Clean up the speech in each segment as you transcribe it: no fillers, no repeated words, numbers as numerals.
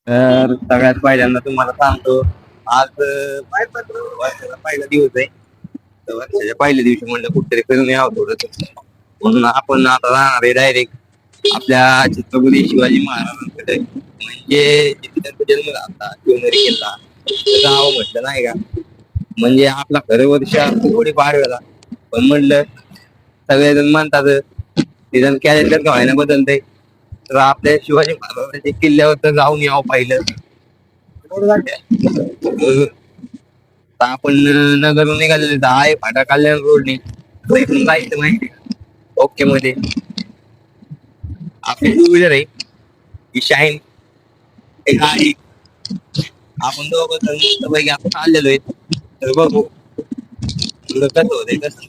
तर सगळ्यात पहिल्यांदा तुम्हाला सांगतो, आज वर्षाचा पहिला दिवस आहे. तर वर्षाच्या पहिल्या दिवशी म्हणलं कुठेतरी फिरून यावं थोडस. म्हणून आपण आता जाणार आहे डायरेक्ट आपल्या छत्रपती शिवाजी महाराजांकडे, म्हणजे जिथे त्यांचा जन्म झाला शिवनेरी किल्ला. तर गाव म्हटलं नाही का, म्हणजे आपला खरं वर्ष थोडी पार वेळा. पण म्हणलं सगळेजण म्हणतात निदान कॅलेंडर का व्हायला बदलतंय, तर आपल्या शिवाजी महाराजांच्या किल्ल्यावर तर जाऊन यावं पाहिलं. तर आपण नगरून निघालेले आहे फाटा कल्याण रोडने इथून जायचं माहिती ओके मध्ये. आपली टू व्हीलर आहे ही शाईन, एक गाडी. आपण दोघं मस्तपैकी आपण चाललेलो आहे. तर बघू कसं होतंय कसं.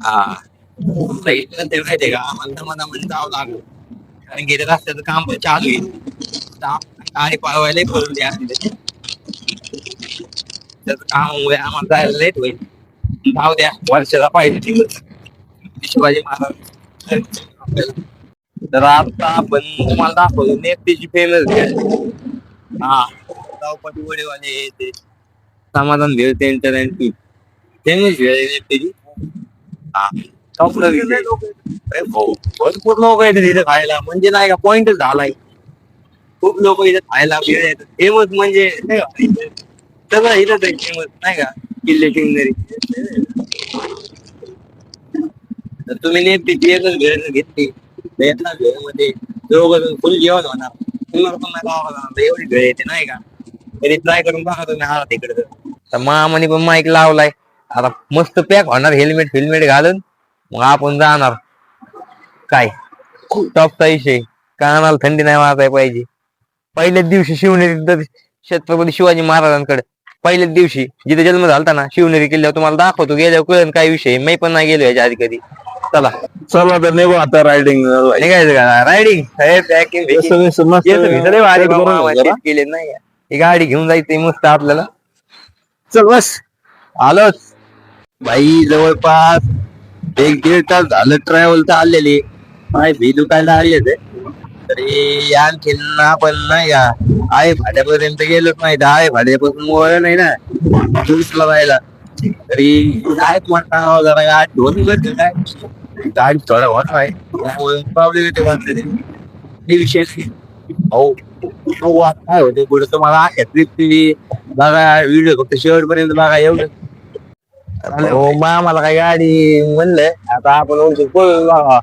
हा ते माहितीये का, आम्हाला मनामध्ये जावं लागलं कारण की रस्त्याचं काम पण चालू आहे. गाडी पळवायला करून द्या त्याचं कामामुळे आम्हाला जायला लेट होईल. जाऊ द्या, वर्षाला पाहिजे शिवाजी महाराज. तर आता आपण तुम्हाला दाखवतो नेपटीची फेमस भेळ. हा चौपाटी वडेवाले ते समाधान भेळ सेंटर अँड टी फेमस भेळ नेपटीची. हा भरपूर लोक येतात तिथे खायला, म्हणजे नाही का पॉइंटच झालाय. खूप लोक इथे खायला भेळ येतात. फेमस म्हणजे सगळं इथंच आहे फेमस नाही का किल्ले शिवनेरी. तर तुम्ही नेपटीची एकच भेळ घेतली एका भेळमध्ये दोघं फुल जेवण होणार. तुम्हाला पण नाही गावाला एवढी भेळ येते नाही का. तरी ट्राय करून बघा तुम्ही आला तिकडे. तर मामाने पण माईक लावलाय, आता मस्त पॅक होणार हेल्मेट फिल्मेट घालून. मग आपण जाणार काय टॉपचा विषय, कानाला थंडी नाही वाजायला पाहिजे. पहिल्याच दिवशी शिवनेरी छत्रपती शिवाजी महाराजांकडे पहिल्याच दिवशी जिथे जन्म झालता ना शिवनेरी किल्ल्यावर तुम्हाला दाखवतो. गेल्यावर कळण काय विषय, मी पण नाही गेलो याच्या आधी कधी. चला चला तर निघू आता रायडिंग. निघायचं का रायडिंग केले नाही ही गाडी घेऊन जायचंय मस्त आपल्याला. चल बस आलोच भाई. जवळपास 1-1.5 तास झालं ट्रॅव्हल तर आलेली. माय भी दुखायला आली तरी आणखीन आपण नाही का आहे फाट्यापर्यंत गेलोच नाही. आहे फाट्यापासून वळ नाही ना टुरिस्टला जायला. तरी म्हणता जरा गाडी धोनी करते काय गाडी थोडा होत आहे प्रॉब्लेम येते विषय. हो काय होते पुढे तुम्हाला ट्रिप बघा व्हिडिओ फक्त शेवटपर्यंत बघा एवढं. हो मामाला काय गाडी म्हणलंय आता आपण पळून बघा.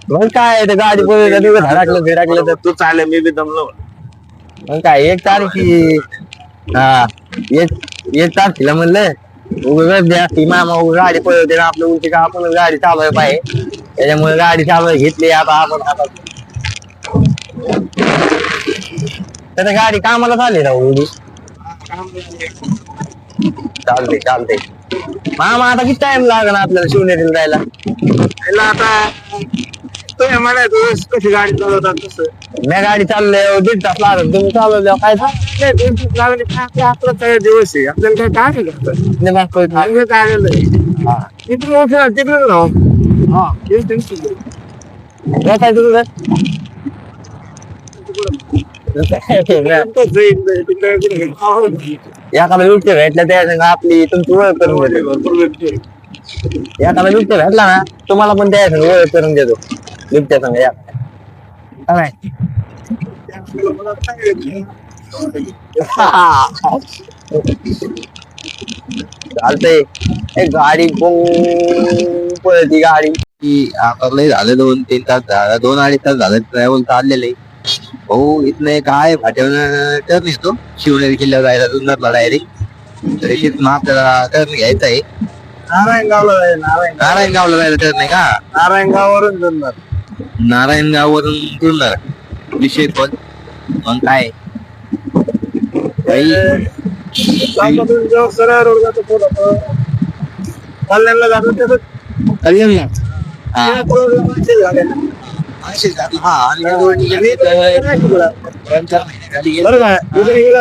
मग काय गाडी पळून धडकलं तर तू चालेल मी बी दमलो. मग काय 1 तारखे हा 1 तारखेला म्हणलं गर्दी असती. मामा गाडी पळवते आपलं उलटी का आपण गाडी चालवाय पाहिजे. त्याच्यामुळे गाडी चालवाय घेतली आता आपण. आता त्याच्या गाडी कामाला झाली ना एवढी. चालते मामा आता किती टाइम लागणार आपल्याला शिवनेरीला जायला. आता तुम्ही म्हणायचं कशी गाडी चालवतात तसं. मी गाडी चाललोय 1.5 तास लागत. तुम्ही चालवल्या काय आपला सगळे दिवस आहे आपल्याला काय काय तुझं एखादा बिबटे भेटला त्या आपली तुमची ओळख करून देतो. एखादा बिबटे भेटला ना तुम्हाला पण त्या ओळख करून देतो बिबट्या संग. चालतंय गाडी पळती गाडी की आता लय झालं 2-3 तास झालं 2-2.5 तास झालं ट्रॅव्हल चाललेलं आहे. हो इथनं काय फाट्यावर टर्न येतो शिवनेरी किल्ल्यावर जायला जुन्नरला डायरेक्ट. तर इथून आपल्याला टर्न घ्यायचा आहे नारायणगावला जायला टर्न आहे का. नारायणगाववरून जुन्नर. नारायणगाववरून जुन्नर विषय पण मग काय सरळ रोड जातो कल्याणला जातो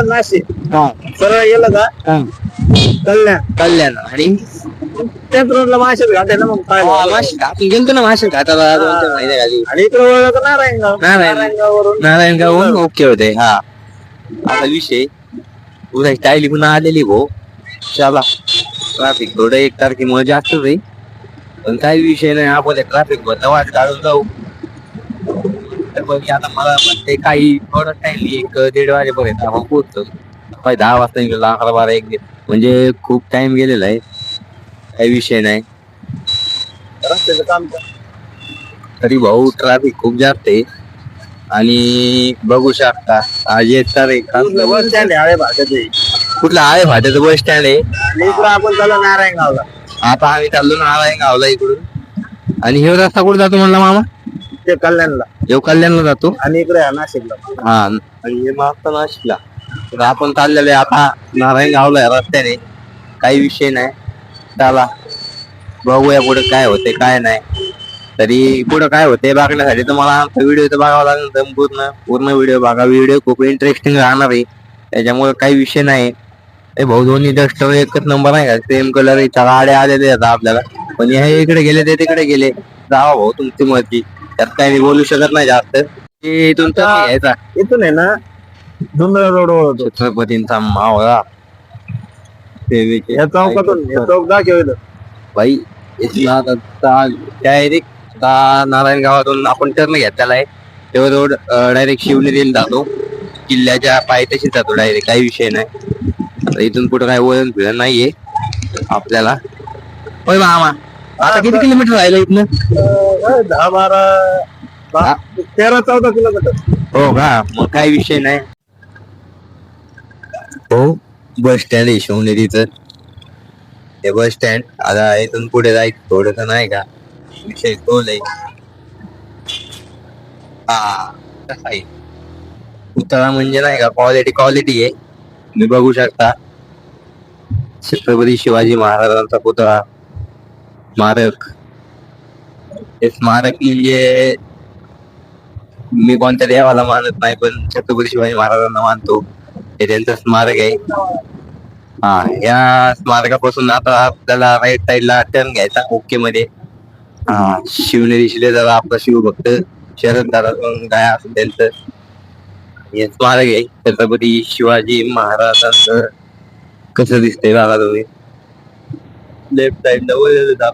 नाशिक सरळ गेलं का कल्याण कल्याण आणि त्याच रोडला माशाच घाट आहे ना मग काय आपण गेलतो ना मासे घाटाला 2-4 महिने खाली. आणि इकडे वळलं तर नारायणगाव नारायणगाववरून नारायणगावहून ओके होते. हा आता विषय उद्या स्टाईल पुन्हा आलेली भाऊ. चला ट्रॅफिक थोडं 1 तारखेमुळे जास्त होईल पण काही विषय नाही. आपण ट्रॅफिक बद्दल वाट काढून जाऊ. तर बघ आता मला म्हणते काही थोडं टाइम 1-1.5 वाजेपर्यंत आपण पोहोचतो. 10 वाजता निघालो 11-12-1 म्हणजे खूप टाइम गेलेला आहे. काही विषय नाही. रस्त्याचं काम तरी भाऊ ट्रॅफिक खूप जास्त आहे आणि बघू शकता आज 1 तारीख. बस स्टँड आहे भागाचे कुठला आहे भाट्याचं बस स्टँड आहे. इकडं आपण चालू नारायणगावला आता आम्ही चाललो नारायणगावला इकडून. आणि हे रस्ता कुठे जातो म्हणला मामा. ते कल्याणला देव कल्याणला जातो. आणि इकडे आहे नाशिकला. हा आणि हे मागता नाशिकला. तर आपण चाललेलो आहे आता नारायणगावला या रस्त्याने. काही विषय नाही. चला बघूया पुढे काय होते काय नाही. तरी पुढे काय होते बघण्यासाठी तुम्हाला आमचा व्हिडिओ तर बघावा लागेल. तर पूर्ण व्हिडिओ बघा. व्हिडिओ खूप इंटरेस्टिंग राहणार आहे त्याच्यामुळे काही विषय नाही. हे भाऊ दोन्ही डस्टर एकच नंबर आहे का. सेम कलर गाड्या आलेले आता आपल्याला. पण हे इकडे गेले ते तिकडे गेले. जावा भाऊ तुमची मर्जी. त्यात काही मी बोलू शकत नाही जास्त. इथून यायचा इथून आहे ना धुंदळ रोड वळतो छत्रपतींचा मावळा. या चौकातून चौक दाखवलं भाई डायरेक्ट नारायणगावातून आपण टर्न घेतलेला आहे. तेव्हा रोड डायरेक्ट शिवनेरीला जातो. किल्ल्याच्या पायथ्याशी जातो डायरेक्ट. काही विषय नाही. इथून कुठं काय वळण फिरण नाहीये आपल्याला. होय मामा आता किती किलोमीटर राहिलं इथनं. 13-14 किलोमीटर. हो का मग काही विषय नाही. हो बस स्टँड आहे शिवनेरीचं. ते बस स्टँड आता इथून पुढे जायचं थोडस नाही का विषय तोल आहे. हा कसा आहे पुतळा म्हणजे नाही का क्वालिटी आहे. तुम्ही बघू शकता छत्रपती शिवाजी महाराजांचा पुतळा स्मारक. हे स्मारक म्हणजे मी कोणत्या देवाला मानत नाही पण छत्रपती शिवाजी महाराजांना मानतो. हे त्यांचं स्मारक आहे. हा या स्मारकापासून आता आपल्याला राईट साईडला टर्न घ्यायचा ओके मध्ये. हा शिवनेरी शिलेदार आपला शिवभक्त शरद दादा काय असेल त्यांचं हे स्मारक आहे छत्रपती शिवाजी महाराजांचं. कसं दिसतंय बघा तुम्ही लेफ्ट साईडला.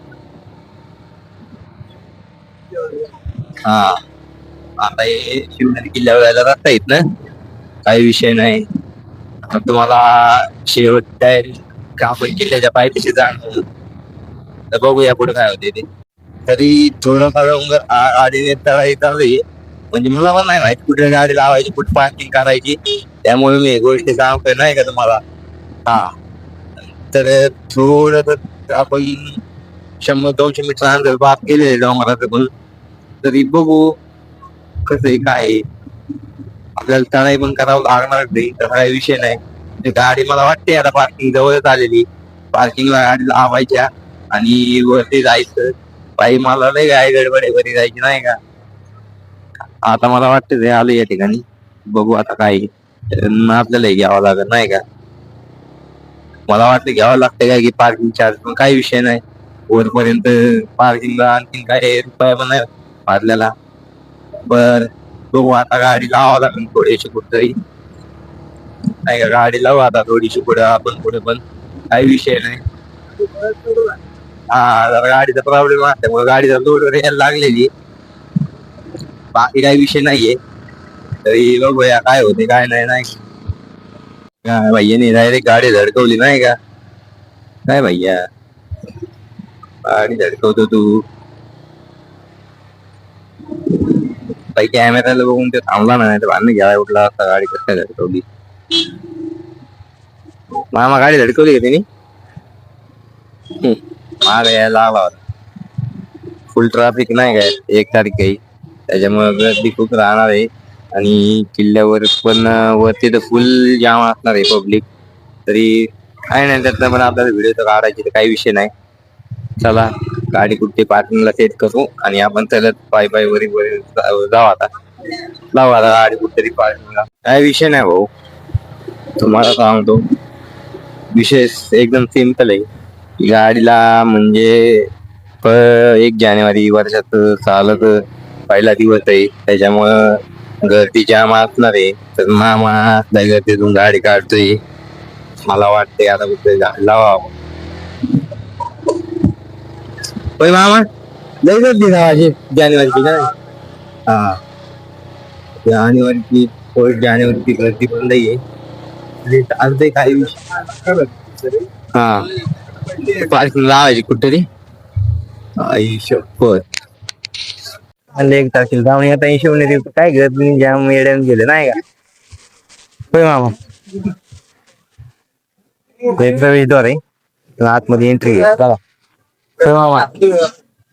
हा आता हे शिवनेरी किल्ल्यावर जायला रस्ता आहेत ना. काही विषय नाही. तुम्हाला शेवट आपण किल्ल्याच्या पायथ्याशी जाणार. तर बघूया पुढे काय होते ते. तरी थोडंफार आडीने तळाई म्हणजे मला पण नाही माहिती कुठे गाडी लावायची कुठे पार्किंग करायची. त्यामुळे मी गोष्टी सांगतोय नाही का तुम्हाला. हा तर थोडं आपण 100-200 मीटर अंतर बाप केलेले डोंगराचं पण. तरी बघू कसं आहे काय आपल्याला तळाई पण करावं लागणार नाही. तर काही विषय नाही. गाडी मला वाटते आता पार्किंग जवळच आलेली. पार्किंगला गाडी लावायच्या आणि वरती जायचं. बाई मला नाही काय गडबड वरती जायची नाही का. आता मला वाटतं ते आलं या ठिकाणी. बघू आता काय आपल्याला घ्यावं लागत नाही का. मला वाटतं घ्यावं लागतं काय की पार्किंग चार्ज. पण काही विषय नाही. वरपर्यंत पार्किंगला आणखीन काय रुपया पण नाही आपल्याला. बर बघू आता गाडी लावावं लागेल थोडीशी कुठतरी नाही का. गाडी लावू आता थोडीशी पुढे आपण पुढे पण काही विषय नाही. हा जरा गाडीचा प्रॉब्लेम आहे त्यामुळे गाडीचा लोड यायला लागलेली. बाकी काही विषय नाहीये. तरी बघूया काय होते काय नाही. नाही काय भैयाने डायरेक्ट गाडी धडकवली नाही का. काय भैया गाडी धडकवतो तू. काही कॅमेऱ्याला बघून ते थांबला नाही तर भांडण घ्यायला उठला असता. गाडी कसं काय धडकवली. मामा गाडी धडकवली का त्यांनी. माग यायला लागला होता. फुल ट्रॅफिक नाही काय 1 तारीख काही त्याच्यामुळे गर्दी खूप राहणार आहे. आणि किल्ल्यावर पण वरती तर फुल जाम असणार आहे पब्लिक. तरी काय नाही त्यातलं पण आपल्याला व्हिडिओ तर काढायची तर काही विषय नाही. चला गाडी कुठे पार्किंगला सेट करू आणि आपण चलत पाय वर जाऊ आता. लावू आता गाडी कुठेतरी पार्किंगला. काय विषय नाही भाऊ तुम्हाला सांगतो. विषय एकदम सिंपल आहे. गाडीला म्हणजे 1 जानेवारी वर्षात चालत पहिला दिवस आहे, त्याच्यामुळं गर्दी जाम असणार आहे. तर मामा आपल्या गर्दीतून गाडी काढतोय. मला वाटतंय आता कुठे लावावं. होय मामा, लय गर्दी आहे 1 जानेवारीची काय? हा, जानेवारीची 1 जानेवारीची गर्दी पण लई आहे. चालतंय काही विषय. हा, पार्किंग लावायची कुठेतरी. आई शपथ, आणि 1 तारखेला जाऊन येता हिशोबने काय गर्दी जाम येड्यान गेले नाही का? होय मामा, प्रवेशद्वार आहे, आतमध्ये एंट्री आहे. चला. होय मामा,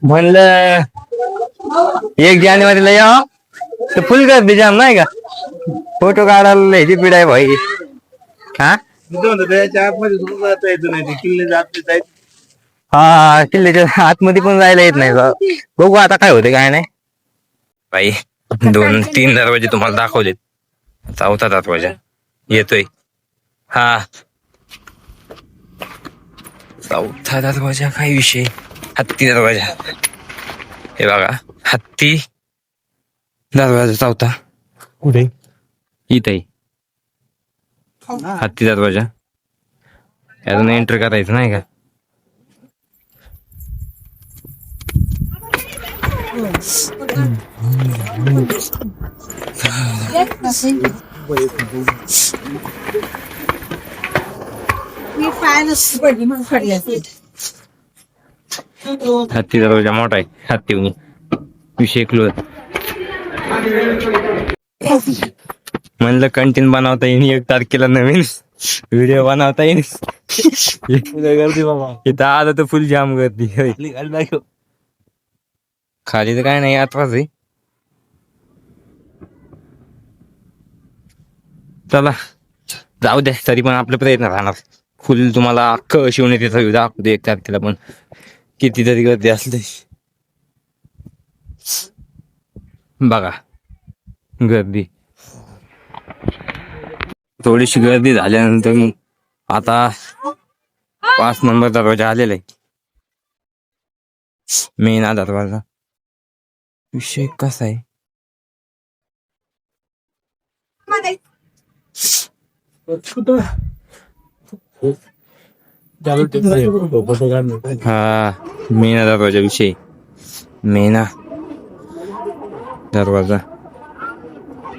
म्हणलं 1 जानेवारीला या तर फुल गर्दी जाम नाही का? फोटो काढायला ह्याची पिढ आहे भाई. हा, त्याच्या आतमध्ये सुद्धा जाता येत नाही, ते किल्ले जात नाही. हा, किल्ल्याच्या आतमध्ये पण जायला येत नाही का? बघू आता काय होते काय नाही. भाई 2-3 दरवाजे तुम्हाला दाखवलेत, 4था दरवाजा येतोय. हा, 4था दरवाजा काय विषय. हत्ती दरवाजा, हे बघा, हत्ती दरवाजा 4था कुठे इथे. हत्ती दरवाजा यातून एंट्री करायचं नाही का? हत्ती दरवाजा मोठा आहे, हत्ती विषय क्लोज. म्हणलं कंटेंट बनवता येईल 1 तारखेला, नवीन व्हिडिओ बनवता येईल. गर्दी बाबा इथं आलं तर फुल जाम गर्दी. खाली तर काय नाही, आताच आहे. चला जाऊ द्या, तरी पण आपले प्रयत्न राहणार. फुल तुम्हाला अख्खं शिवनेरीचा व्ह्यू दाखवतो 1 तारखेला, पण कितीतरी गर्दी असते बघा. गर्दी थोडीशी गर्दी झाल्यानंतर मग आता 5 नंबर दरवाजा आलेला आहे, मेन दरवाजा. विषय कसा आहे, हा मेना दरवाजा विषय. मेना दरवाजा,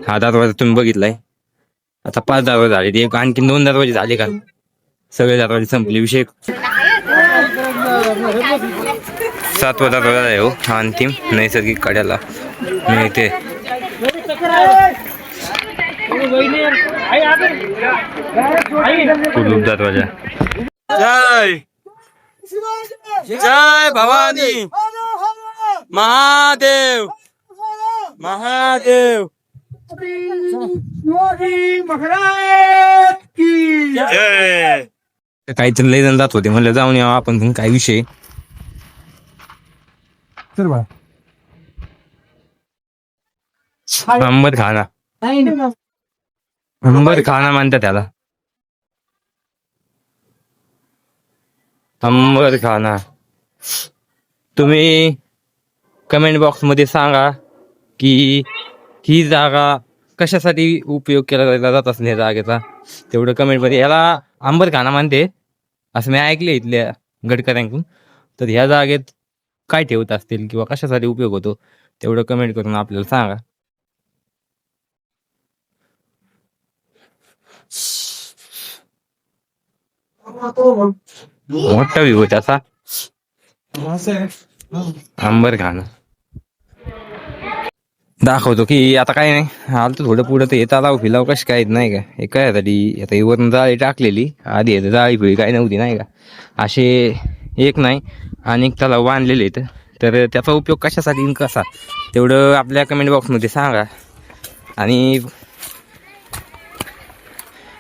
हा दरवाजा तुम्ही बघितलाय. आता 5 दरवाजे झाले, एक आणखी 2 दरवाजे झाले का सगळे दरवाजे संपले विषय. 7वा दरवाजा आहे हो, अंतिम नैसर्गिक कड्याला मिळते. कुलूप दरवाजा. जय जय भवानी महादेव महादेव. काहीतरी लय जण जात होते, म्हणलं जाऊन यावं आपण पण. काय विषय, अंबर खाना, अंबर खाना म्हणतात त्याला, अंबर खाना. तुम्ही कमेंट बॉक्स मध्ये सांगा की ही जागा कशासाठी उपयोग केला जात असेल या जागेचा. तेवढं कमेंट मध्ये. याला अंबर खाना म्हणते असं मी ऐकले इथल्या गडकऱ्यांकडून. तर ह्या जागेत काय ठेवत असतील किंवा कशासाठी उपयोग होतो तेवढं कमेंट करून आपल्याला सांगा. मोठा व्ह्यू त्याचा, अंबर खाना दाखवतो की. आता काय नाही, आलं थोडं पुढं तर येत आलाव फिलाव कशी काय नाही का. हे काय झाली आता, वरून जाळी टाकलेली आधी, जाळी फिळी काय नव्हती नाही का. असे एक नाही अनेक तलाव बांधलेले आहेत. तर त्याचा उपयोग कशासाठी कसा तेवढं आपल्या कमेंट बॉक्समध्ये सांगा. आणि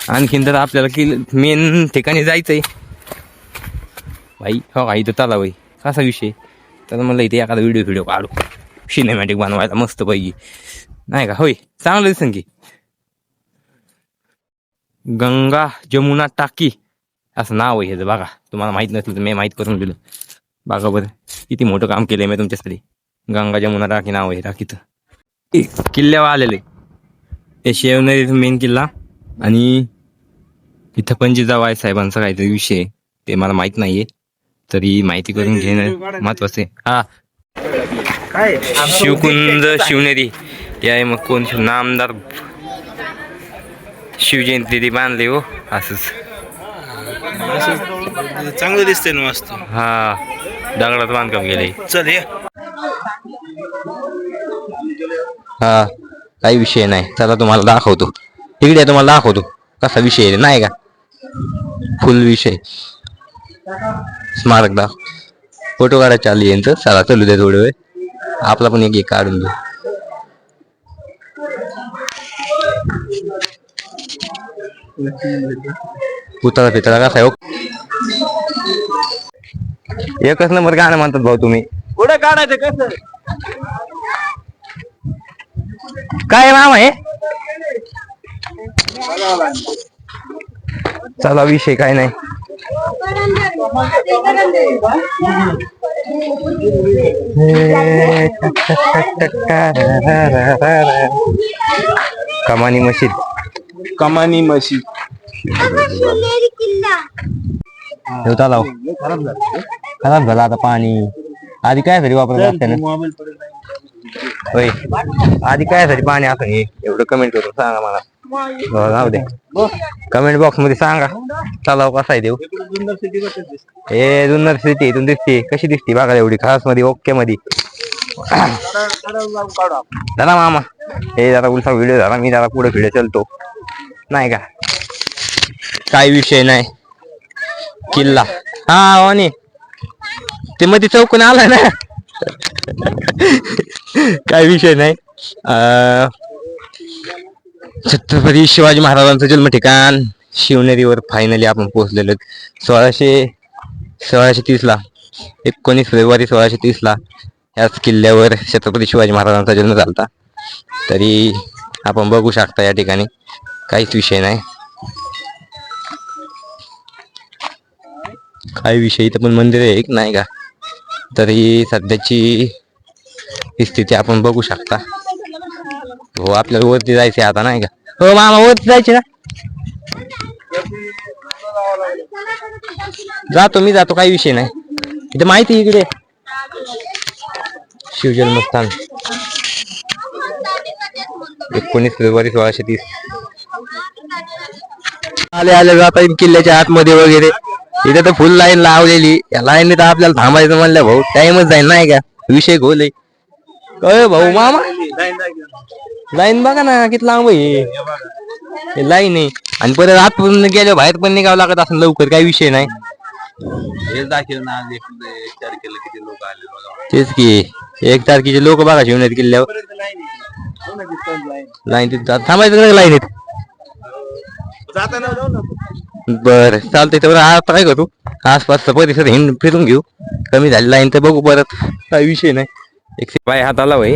आणखीन तर आपल्याला की मेन ठिकाणी जायचंय भाई. हो का, इथं तलाव आहे, कसा विषय. तर म्हणलं इथे एखादा व्हिडिओ काढू, सिनेमॅटिक बनवायला मस्त पैकी नाही का. होय, चांगलं दिसन की. गंगा जमुना टाकी असं नाव आहे ह्याचं बघा. तुम्हाला माहित नसलं तर मी माहीत करून दिलं. बघा बरं किती मोठं काम केलंय मी तुमच्यासाठी. गंगा जमुना राखी नाव आहे राखीचं. किल्ल्यावर आलेले ते शिवनेरी मेन किल्ला आणि इथं पण जिजाबाई साहेबांचा काहीतरी विषय आहे. ते मला माहित नाहीये तरी माहिती करून घेणं महत्वाचं आहे. हा काय शिवकुंज शिवनेरी हे आहे. मग कोण नामदार शिवजयंती ती बांधली हो असंच. चांगलं दिसतंय ना मस्त. हा दगडात बांधकाम केलंय. चल ये. हा काही विषय नाही. चला तुम्हाला दाखवतो. इकडे तुम्हाला दाखवतो कसा विषय आहे. नाही का फुल विषय स्मारक दाख फोटो काढायला चालली यांचं. चला चलू द्या थोडं वेळ. आपला पण एक काढून देऊ. पुतळा पितळा कसा आहे हो? एकच नंबर गाणं म्हणतात भाऊ तुम्ही. पुढे काढायचं कसं? काय नाव आहे? चला विषय काय नाही. कमानी मशीद. कमानी मशीद. ठेवता लाव. खराब झाला आता पाणी. आधी काय तरी वापरत असते होय. आधी काय तरी पाणी असं हे एवढं कमेंट करून सांगा मला. जाऊ दे कमेंट बॉक्स मध्ये सांगा तलाव कसा आहे देऊ. हे जुन्नर सिटी इथून दिसते. कशी दिसते बघा एवढी खास मध्ये ओके मध्ये. झाला मामा हे जरा उलसा व्हिडिओ झाला. मी जरा पुढे व्हिडिओ चलतो नाही का. काही विषय नाही. किल्ला हा आणि ते मध्ये चौकून आलाय ना. काही विषय नाही. छत्रपती शिवाजी महाराजांचं जन्म ठिकाण शिवनेरीवर फायनली आपण पोहोचलेलो. 1630 ला 19 फेब्रुवारी 1630 ला याच किल्ल्यावर छत्रपती शिवाजी महाराजांचा जन्म झाला. तरी आपण बघू शकता या ठिकाणी काहीच विषय नाही. काही विषय इथं पण मंदिर आहे एक नाही का. तरी सध्याची स्थिती आपण बघू शकता. हो आपल्याला वरती जायचे आता नाही का. हो मामा वरती जायचे ना. जातो मी जातो काही विषय नाही. इथे माहिती इकडे शिवजन्मस्थान 19 फेब्रुवारी 1630. आले जाता किल्ल्याच्या आतमध्ये वगैरे. इथे तर फुल लाईन लावलेली. या लाईन तर आपल्याला थांबायचं म्हणलं भाऊ टाइमच जाईल नाही का. विषय गोल आहे भाऊ. मामा लाईन बघा ना किती लांब आहे लाईन आहे. आणि परत आत पण गेलो बाहेर पण निघावं लागत असं लवकर. काही विषय नाही. तेच की 1 तारखेचे लोक बघा शिवनेरी किल्ल्यावर लाईन तिथं थांबायचं लाईनीत. बर चालतंय. तेवढं आता काय करू आसपासचा परिसर हिंड फिरून घेऊ. कमी झाली लाईन तर बघू परत. काही विषय नाही. एक पाय हाताला वय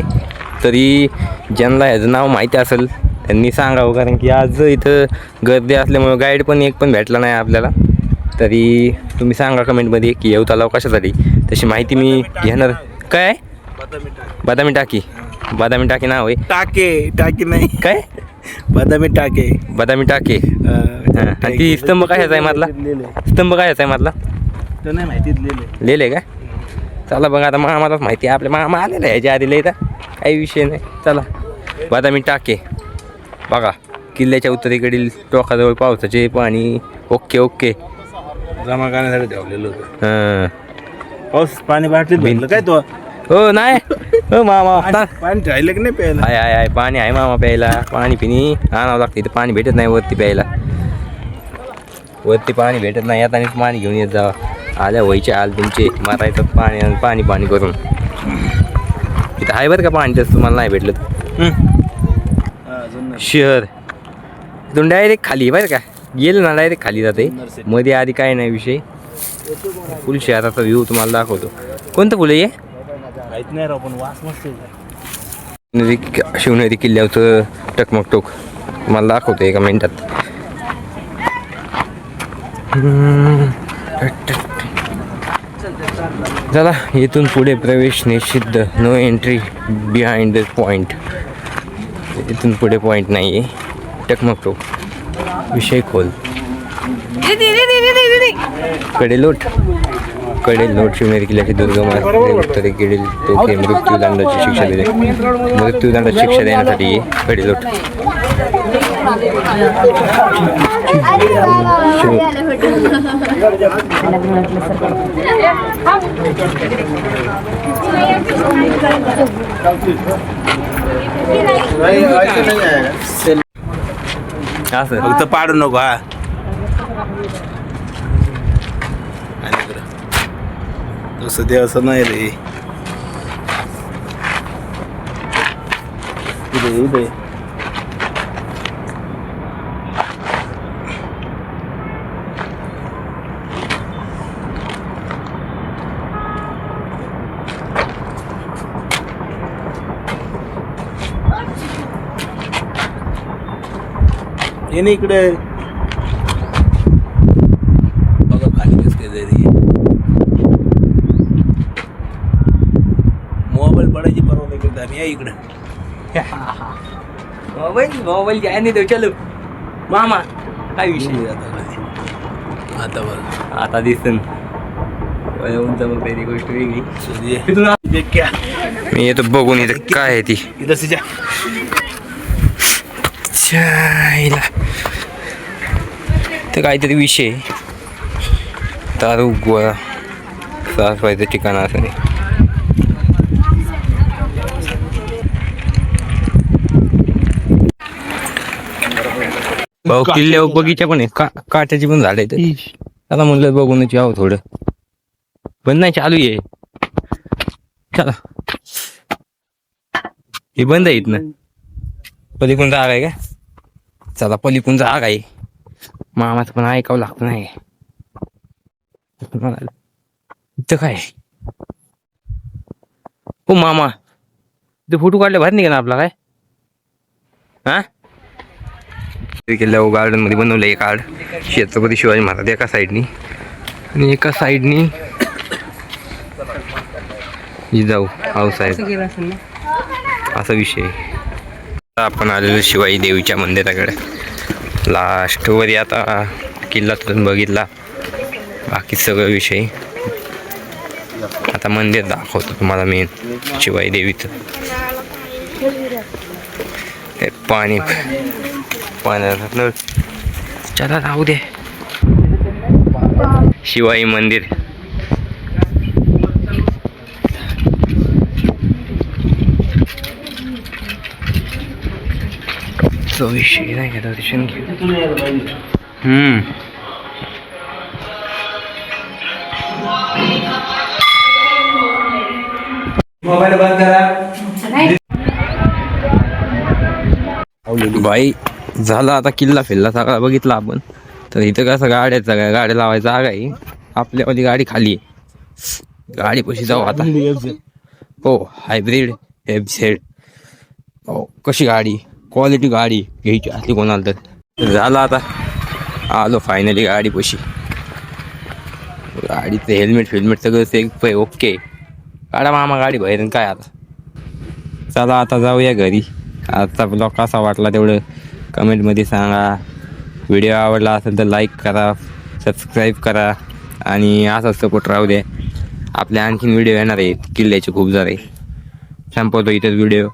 तरी ज्यांना ह्याचं नाव माहिती असेल त्यांनी सांगावं. कारण की आज इथं गर्दी असल्यामुळे गाईड पण एक पण भेटला नाही आपल्याला. तरी तुम्ही सांगा कमेंटमध्ये की येऊ तलाव कशासाठी. तशी माहिती मी घेणार. काय बदामी टाकी. बदामी टाकी नाव आहे. टाके नाही काय बदामी टाके. बदामी टाके. आणि ती स्तंभ कशाचा आहे मधला. स्तंभ कशाचा आहे मधला नाही माहिती लिहिले का. चला बघा आता मामालाच माहिती आहे. आपल्या मामा आलेला आहे याच्या आधी लिहिता. काही विषय नाही. चला बदामी टाके बघा किल्ल्याच्या उत्तरेकडील टोकाजवळ पावसाचे पाणी. ओके ओके जमा करण्यासाठी ठेवलेलं होतं. हां पाऊस पाणी बाटलीत भेटलं काय तो. हो नाही हो मामा पाणी ठेवलं की नाही प्यायला. आहे पाणी आहे मामा प्यायला. पाणी पिणी आणावं लागतं. इथं पाणी भेटत नाही वरती प्यायला. वरती पाणी भेटत नाही. आता पाणी घेऊन येत जावा. आल्या व्हायचे आल तुमचे मारायचं पाणी पाणी करून. इथं आहे बरं का पाणी. तसं तुम्हाला नाही भेटलं शहर इथून डायरेक्ट खाली बरं का. गेलं ना डायरेक्ट खाली जाते. मध्ये आधी काय नाही विषय. फुल शहराचा व्ह्यू तुम्हाला दाखवतो. कोणतं फुलं आहे माहित नाही राव पण वास मस्त शिवनेरी किल्ल्याचं टकमक टोक तुम्हाला दाखवतो एका मिनिटात. चला इथून पुढे प्रवेश निषिद्ध. No entry behind the point. इथून पुढे पॉइंट नाही आहे. टकमक विषय खोल. कडेलोट शिवनेरी किल्ल्याची दुर्गम उत्तरेकडील टोके मृत्यूदंडाची शिक्षा दिली. मृत्यूदंडाची शिक्षा देण्यासाठी कडेलोट. हा सर फक्त पाडू नको हा. तसं ते असं नाही रे. इथे ये ना इकडे बघा खाली कसं काय जाईल. मोबाईल पडायची परवा नाही करत आम्ही. या इकडे मोबाईल घ्या नाही देऊ. चलो मामा काय विषय. आता बघ आता दिसन मग पहिली गोष्ट वेगळी. मी येतो बघून इथं काय आहे ती. इथं चायला तर काहीतरी विषय दारू गोळा साफवायचं ठिकाण असं नाही. भाऊ किल्ल्यावर बगीचा पण आहे. काट्याची पण झाड आहेत. आता म्हणलं बघूनच यावं थोडं. बंद नाही चालू आहे. चला हे बंद आहेत ना. पलीकडून जागा आहे का. चला पलीकडून जागा आहे. मामाचं पण ऐकावं लागतं नाही. इथं काय हो मामा. ते फोटो काढले बाहेर निघा ना आपला काय. हा किल्ल्यावर गार्डन मध्ये बनवलं एक कार्ड. छत्रपती शिवाजी महाराज एका साईडनी आणि एका साईडनी जाऊ आऊसाहेब असा विषय. आपण आलेलो शिवाई देवीच्या मंदिराकडे. लास्ट वरी आता किल्ला तुझून बघितला. बाकी सगळं विषय आता मंदिर दाखवतो तुम्हाला. मेन शिवाई देवीचं पाणी पाण्यात चला राहू दे. शिवाई मंदिर तो विषय नाही का. दर्शन घे. मोबाईल बंद करा. बाई झाला आता किल्ला फिरला सगळा बघितला आपण. तर इथं कसं गाड्या लावायचा जागा आहे. आपल्यावाली गाडी खाली आहे. गाडी कशी जाऊ आता. हो हायब्रिड FZ. हो कशी गाडी क्वालिटी गाडी घ्यायची असली कोणाला तर. झालं आता आलो फायनली गाडी पशी. गाडीचं हेल्मेट सगळं ओके. काढा मामा गाडी बाहेर काय आता. चला आता जाऊया घरी. आजचा ब्लॉग कसा वाटला तेवढं कमेंटमध्ये सांगा. व्हिडिओ आवडला असेल तर लाईक करा, सबस्क्राईब करा आणि असाच सपोर्ट राहू द्या. आपल्या आणखीन व्हिडिओ येणार आहेत किल्ल्याचे खूप सारे. संपवतो इथंच व्हिडिओ.